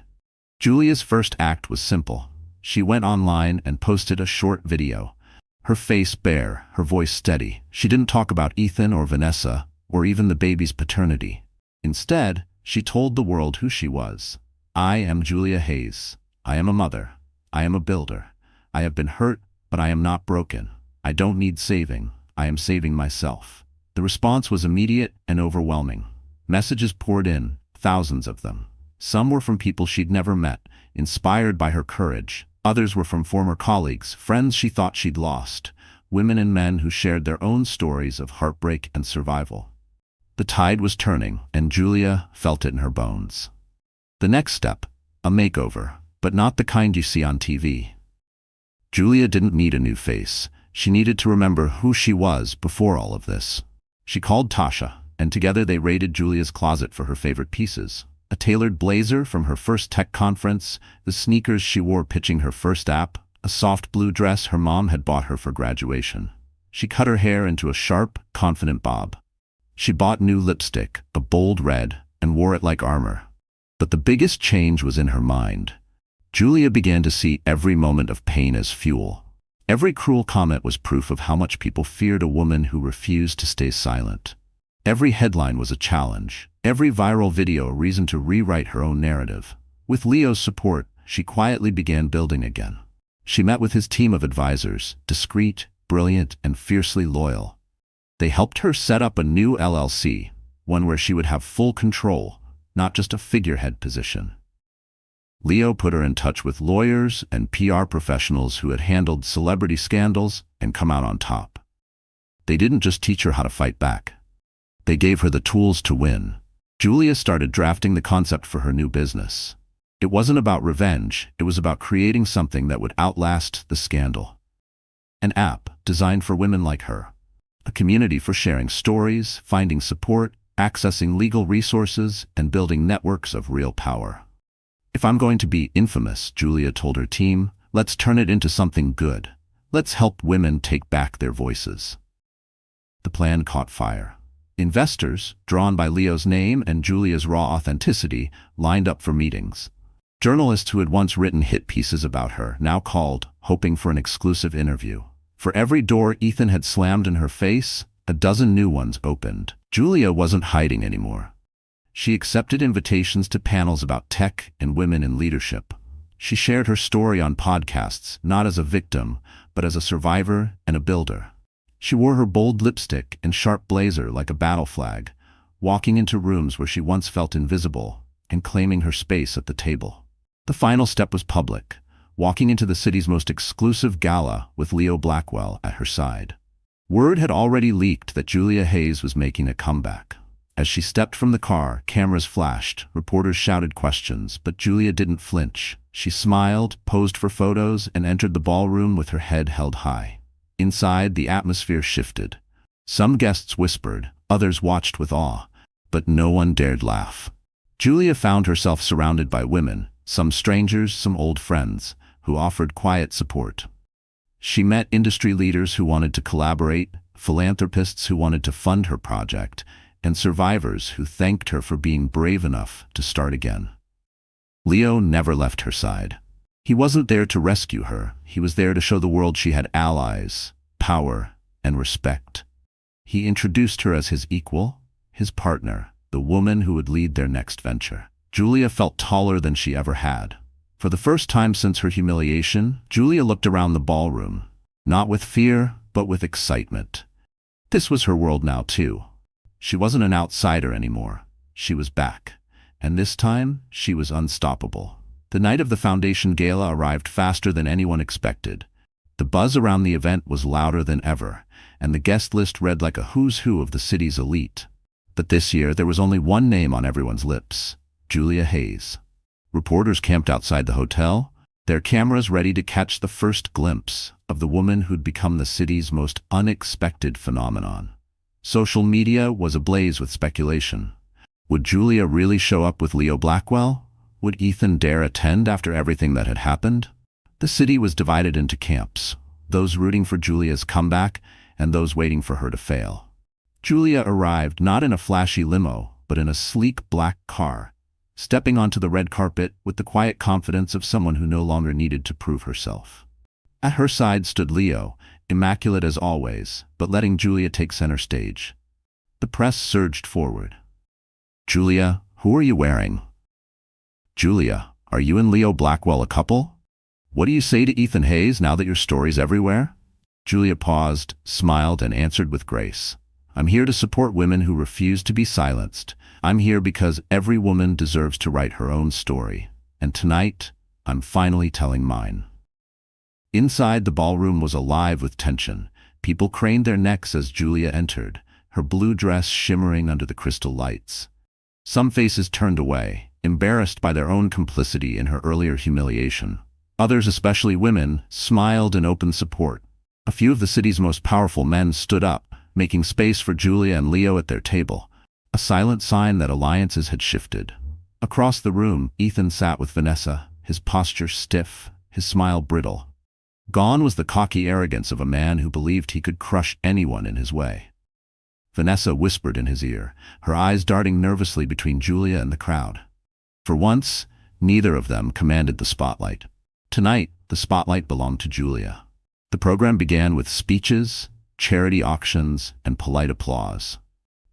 Julia's first act was simple. She went online and posted a short video. Her face bare, her voice steady. She didn't talk about Ethan or Vanessa, or even the baby's paternity. Instead, she told the world who she was. "I am Julia Hayes. I am a mother. I am a builder. I have been hurt, but I am not broken. I don't need saving. I am saving myself." The response was immediate and overwhelming. Messages poured in, thousands of them. Some were from people she'd never met, inspired by her courage. Others were from former colleagues, friends she thought she'd lost, women and men who shared their own stories of heartbreak and survival. The tide was turning, and Julia felt it in her bones. The next step, a makeover, but not the kind you see on TV. Julia didn't need a new face. She needed to remember who she was before all of this. She called Tasha, and together they raided Julia's closet for her favorite pieces. A tailored blazer from her first tech conference, the sneakers she wore pitching her first app, a soft blue dress her mom had bought her for graduation. She cut her hair into a sharp, confident bob. She bought new lipstick, a bold red, and wore it like armor. But the biggest change was in her mind. Julia began to see every moment of pain as fuel. Every cruel comment was proof of how much people feared a woman who refused to stay silent. Every headline was a challenge. Every viral video a reason to rewrite her own narrative. With Leo's support, she quietly began building again. She met with his team of advisors, discreet, brilliant, and fiercely loyal. They helped her set up a new LLC, one where she would have full control, not just a figurehead position. Leo put her in touch with lawyers and PR professionals who had handled celebrity scandals and come out on top. They didn't just teach her how to fight back. They gave her the tools to win. Julia started drafting the concept for her new business. It wasn't about revenge, it was about creating something that would outlast the scandal. An app designed for women like her. A community for sharing stories, finding support, accessing legal resources, and building networks of real power. If I'm going to be infamous, Julia told her team, let's turn it into something good. Let's help women take back their voices. The plan caught fire. Investors, drawn by Leo's name and Julia's raw authenticity, lined up for meetings. Journalists who had once written hit pieces about her now called, hoping for an exclusive interview. For every door Ethan had slammed in her face, a dozen new ones opened. Julia wasn't hiding anymore. She accepted invitations to panels about tech and women in leadership. She shared her story on podcasts, not as a victim, but as a survivor and a builder. She wore her bold lipstick and sharp blazer like a battle flag, walking into rooms where she once felt invisible and claiming her space at the table. The final step was public, walking into the city's most exclusive gala with Leo Blackwell at her side. Word had already leaked that Julia Hayes was making a comeback. As she stepped from the car, cameras flashed, reporters shouted questions, but Julia didn't flinch. She smiled, posed for photos, and entered the ballroom with her head held high. Inside, the atmosphere shifted. Some guests whispered, others watched with awe, but no one dared laugh. Julia found herself surrounded by women, some strangers, some old friends, who offered quiet support. She met industry leaders who wanted to collaborate, philanthropists who wanted to fund her project, and survivors who thanked her for being brave enough to start again. Leo never left her side. He wasn't there to rescue her, he was there to show the world she had allies, power, and respect. He introduced her as his equal, his partner, the woman who would lead their next venture. Julia felt taller than she ever had. For the first time since her humiliation, Julia looked around the ballroom, not with fear, but with excitement. This was her world now, too. She wasn't an outsider anymore. She was back. And this time, she was unstoppable. The night of the Foundation Gala arrived faster than anyone expected. The buzz around the event was louder than ever, and the guest list read like a who's who of the city's elite. But this year, there was only one name on everyone's lips: Julia Hayes. Reporters camped outside the hotel, their cameras ready to catch the first glimpse of the woman who'd become the city's most unexpected phenomenon. Social media was ablaze with speculation. Would Julia really show up with Leo Blackwell? Would Ethan dare attend after everything that had happened? The city was divided into camps, those rooting for Julia's comeback and those waiting for her to fail. Julia arrived not in a flashy limo, but in a sleek black car, stepping onto the red carpet with the quiet confidence of someone who no longer needed to prove herself. At her side stood Leo, immaculate as always, but letting Julia take center stage. The press surged forward. "Julia, who are you wearing?" "Julia, are you and Leo Blackwell a couple? What do you say to Ethan Hayes now that your story's everywhere?" Julia paused, smiled, and answered with grace. "I'm here to support women who refuse to be silenced. I'm here because every woman deserves to write her own story. And tonight, I'm finally telling mine." Inside, the ballroom was alive with tension. People craned their necks as Julia entered, her blue dress shimmering under the crystal lights. Some faces turned away, embarrassed by their own complicity in her earlier humiliation. Others, especially women, smiled in open support. A few of the city's most powerful men stood up, making space for Julia and Leo at their table, a silent sign that alliances had shifted. Across the room, Ethan sat with Vanessa, his posture stiff, his smile brittle. Gone was the cocky arrogance of a man who believed he could crush anyone in his way. Vanessa whispered in his ear, her eyes darting nervously between Julia and the crowd. For once, neither of them commanded the spotlight. Tonight, the spotlight belonged to Julia. The program began with speeches, charity auctions, and polite applause.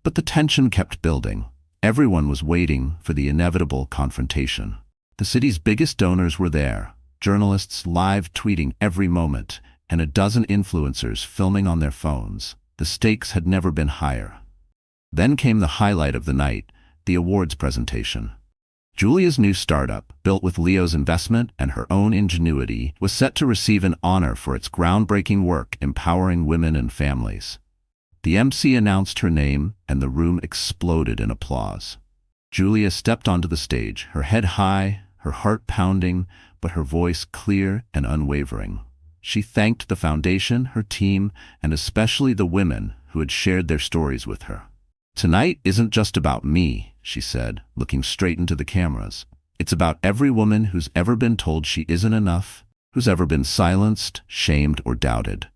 But the tension kept building. Everyone was waiting for the inevitable confrontation. The city's biggest donors were there, journalists live tweeting every moment, and a dozen influencers filming on their phones. The stakes had never been higher. Then came the highlight of the night, the awards presentation. Julia's new startup, built with Leo's investment and her own ingenuity, was set to receive an honor for its groundbreaking work empowering women and families. The MC announced her name, and the room exploded in applause. Julia stepped onto the stage, her head high, her heart pounding, but her voice clear and unwavering. She thanked the foundation, her team, and especially the women who had shared their stories with her. "Tonight isn't just about me," she said, looking straight into the cameras. "It's about every woman who's ever been told she isn't enough, who's ever been silenced, shamed, or doubted.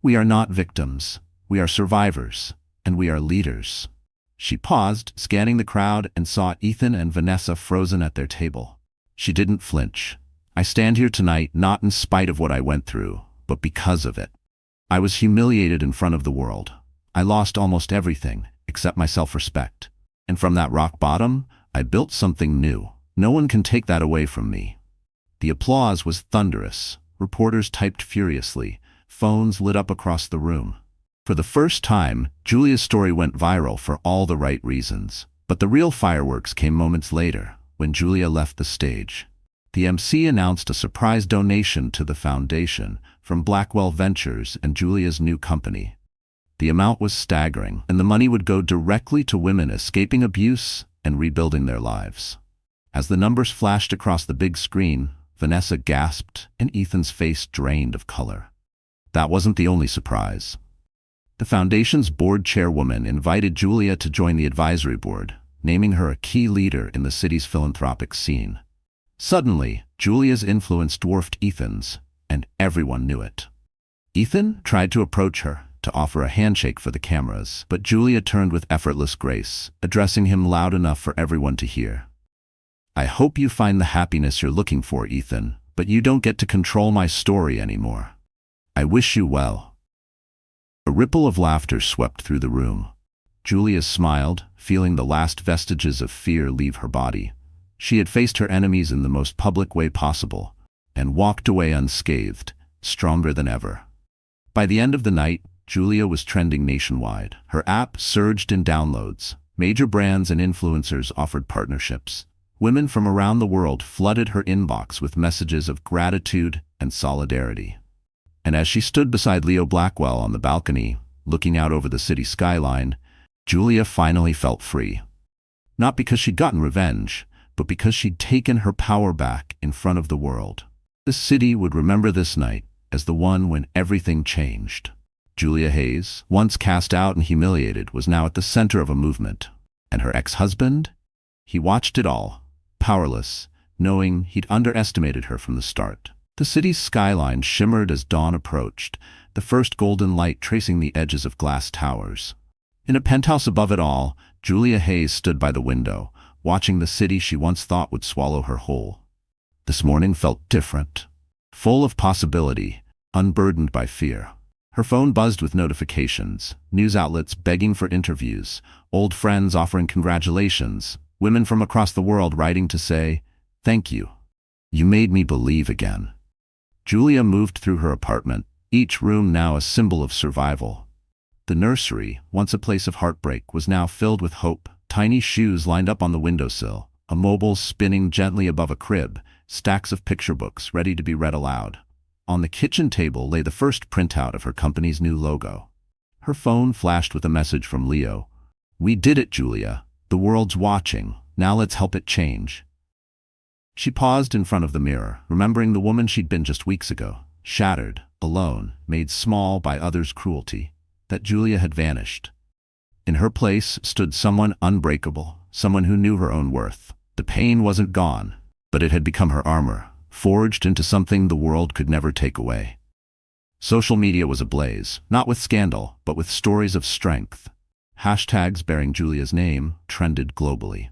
We are not victims. We are survivors, and we are leaders." She paused, scanning the crowd, and saw Ethan and Vanessa frozen at their table. She didn't flinch. "I stand here tonight not in spite of what I went through, but because of it. I was humiliated in front of the world. I lost almost everything, except my self-respect. And from that rock bottom, I built something new. No one can take that away from me." The applause was thunderous. Reporters typed furiously. Phones lit up across the room. For the first time, Julia's story went viral for all the right reasons. But the real fireworks came moments later, when Julia left the stage. The MC announced a surprise donation to the foundation from Blackwell Ventures and Julia's new company. The amount was staggering, and the money would go directly to women escaping abuse and rebuilding their lives. As the numbers flashed across the big screen, Vanessa gasped, and Ethan's face drained of color. That wasn't the only surprise. The foundation's board chairwoman invited Julia to join the advisory board, naming her a key leader in the city's philanthropic scene. Suddenly, Julia's influence dwarfed Ethan's, and everyone knew it. Ethan tried to approach her, to offer a handshake for the cameras, but Julia turned with effortless grace, addressing him loud enough for everyone to hear. "I hope you find the happiness you're looking for, Ethan, but you don't get to control my story anymore. I wish you well." A ripple of laughter swept through the room. Julia smiled, feeling the last vestiges of fear leave her body. She had faced her enemies in the most public way possible, and walked away unscathed, stronger than ever. By the end of the night, Julia was trending nationwide. Her app surged in downloads. Major brands and influencers offered partnerships. Women from around the world flooded her inbox with messages of gratitude and solidarity. And as she stood beside Leo Blackwell on the balcony, looking out over the city skyline, Julia finally felt free. Not because she'd gotten revenge, but because she'd taken her power back in front of the world. The city would remember this night as the one when everything changed. Julia Hayes, once cast out and humiliated, was now at the center of a movement. And her ex-husband? He watched it all, powerless, knowing he'd underestimated her from the start. The city's skyline shimmered as dawn approached, the first golden light tracing the edges of glass towers. In a penthouse above it all, Julia Hayes stood by the window, watching the city she once thought would swallow her whole. This morning felt different, full of possibility, unburdened by fear. Her phone buzzed with notifications, news outlets begging for interviews, old friends offering congratulations, women from across the world writing to say, "Thank you. You made me believe again." Julia moved through her apartment, each room now a symbol of survival. The nursery, once a place of heartbreak, was now filled with hope. Tiny shoes lined up on the windowsill, a mobile spinning gently above a crib, stacks of picture books ready to be read aloud. On the kitchen table lay the first printout of her company's new logo. Her phone flashed with a message from Leo. "We did it, Julia. The world's watching. Now let's help it change." She paused in front of the mirror, remembering the woman she'd been just weeks ago, shattered, alone, made small by others' cruelty. That Julia had vanished. In her place stood someone unbreakable, someone who knew her own worth. The pain wasn't gone, but it had become her armor, forged into something the world could never take away. Social media was ablaze, not with scandal, but with stories of strength. Hashtags bearing Julia's name trended globally.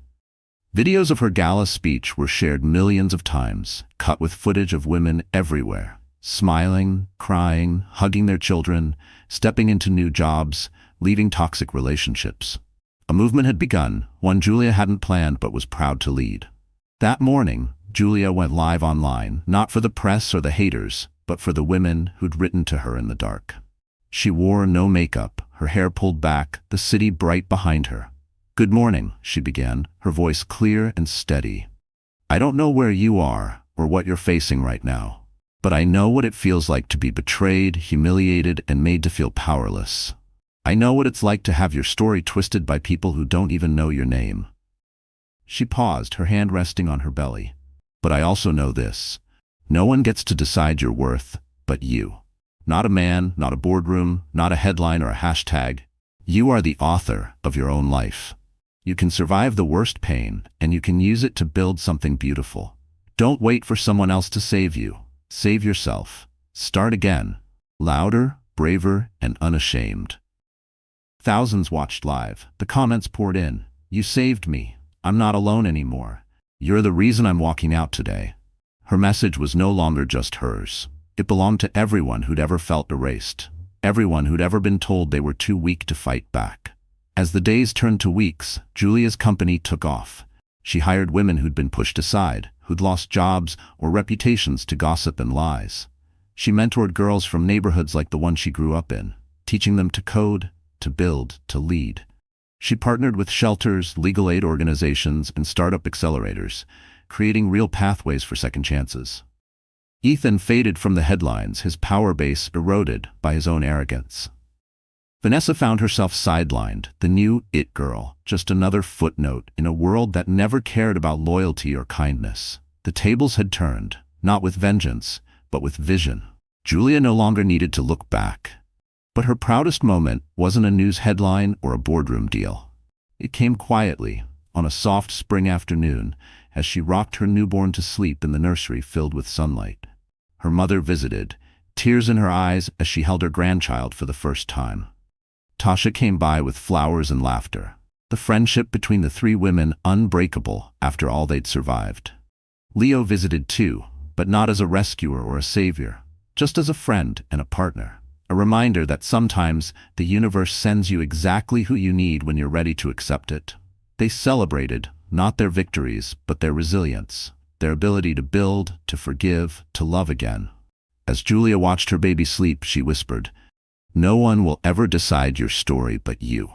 Videos of her gala speech were shared millions of times, cut with footage of women everywhere, smiling, crying, hugging their children, stepping into new jobs, leaving toxic relationships. A movement had begun, one Julia hadn't planned but was proud to lead. That morning, Julia went live online, not for the press or the haters, but for the women who'd written to her in the dark. She wore no makeup, her hair pulled back, the city bright behind her. "Good morning," she began, her voice clear and steady. "I don't know where you are or what you're facing right now, but I know what it feels like to be betrayed, humiliated, and made to feel powerless. I know what it's like to have your story twisted by people who don't even know your name." She paused, her hand resting on her belly. "But I also know this. No one gets to decide your worth but you. Not a man, not a boardroom, not a headline or a hashtag. You are the author of your own life. You can survive the worst pain, and you can use it to build something beautiful. Don't wait for someone else to save you. Save yourself. Start again. Louder, braver, and unashamed." Thousands watched live. The comments poured in. "You saved me. I'm not alone anymore. You're the reason I'm walking out today." Her message was no longer just hers. It belonged to everyone who'd ever felt erased. Everyone who'd ever been told they were too weak to fight back. As the days turned to weeks, Julia's company took off. She hired women who'd been pushed aside, who'd lost jobs or reputations to gossip and lies. She mentored girls from neighborhoods like the one she grew up in, teaching them to code, to build, to lead. She partnered with shelters, legal aid organizations, and startup accelerators, creating real pathways for second chances. Ethan faded from the headlines, his power base eroded by his own arrogance. Vanessa found herself sidelined, the new it girl, just another footnote in a world that never cared about loyalty or kindness. The tables had turned, not with vengeance, but with vision. Julia no longer needed to look back. But her proudest moment wasn't a news headline or a boardroom deal. It came quietly, on a soft spring afternoon, as she rocked her newborn to sleep in the nursery filled with sunlight. Her mother visited, tears in her eyes as she held her grandchild for the first time. Tasha came by with flowers and laughter, the friendship between the three women unbreakable after all they'd survived. Leo visited too, but not as a rescuer or a savior, just as a friend and a partner. A reminder that sometimes the universe sends you exactly who you need when you're ready to accept it. They celebrated, not their victories, but their resilience, their ability to build, to forgive, to love again. As Julia watched her baby sleep, she whispered, "No one will ever decide your story but you."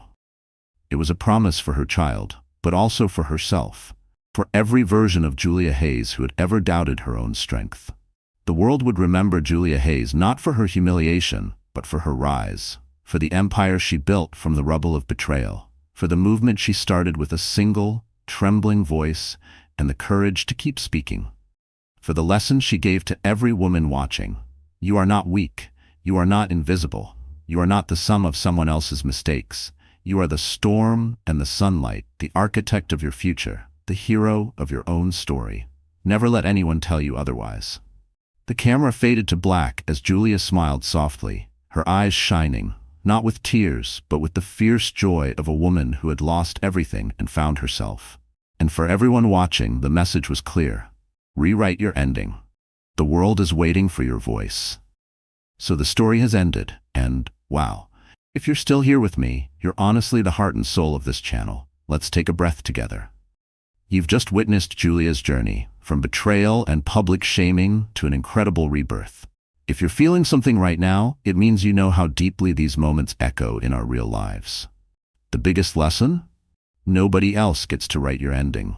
It was a promise for her child, but also for herself, for every version of Julia Hayes who had ever doubted her own strength. The world would remember Julia Hayes not for her humiliation, but for her rise, for the empire she built from the rubble of betrayal, for the movement she started with a single, trembling voice and the courage to keep speaking, for the lesson she gave to every woman watching. You are not weak. You are not invisible. You are not the sum of someone else's mistakes. You are the storm and the sunlight, the architect of your future, the hero of your own story. Never let anyone tell you otherwise. The camera faded to black as Julia smiled softly, her eyes shining, not with tears, but with the fierce joy of a woman who had lost everything and found herself. And for everyone watching, the message was clear. Rewrite your ending. The world is waiting for your voice. So the story has ended, and, wow, if you're still here with me, you're honestly the heart and soul of this channel. Let's take a breath together. You've just witnessed Julia's journey, from betrayal and public shaming to an incredible rebirth. If you're feeling something right now, it means you know how deeply these moments echo in our real lives. The biggest lesson? Nobody else gets to write your ending.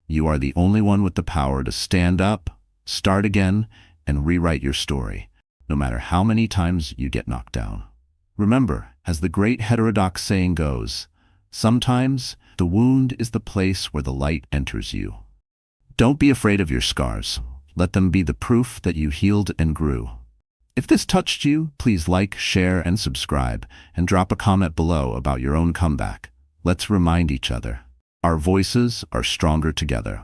You are the only one with the power to stand up, start again, and rewrite your story, no matter how many times you get knocked down. Remember, as the great heterodox saying goes, sometimes the wound is the place where the light enters you. Don't be afraid of your scars. Let them be the proof that you healed and grew. If this touched you, please like, share, and subscribe, and drop a comment below about your own comeback. Let's remind each other. Our voices are stronger together.